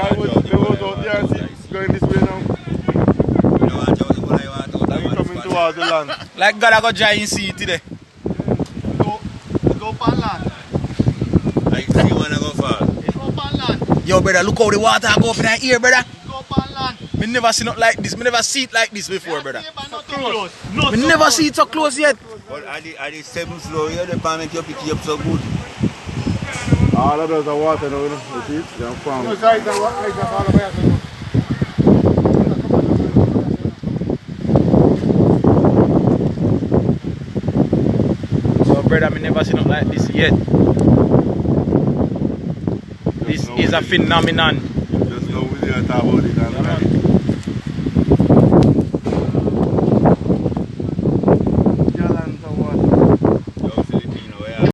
They was out there and see going this way now. They're coming towards the land. Like God, I got giant sea today. Go pan land. I see one I go fall. Go pan land. Yo, brother, look how the water go up in that ear, brother. Go pan land. Me never see nothing like this. Me never see it like this before, brother. Not too close. Me never see it so close yet. But at the 7th floor here, the pan make you pick it up so good. All of those are water now, you know. You see it? They're from. No, sorry, the water is all the way out there. So, brother, me never see nothing like this yet. This is a phenomenon. Just know we didn't talk about it.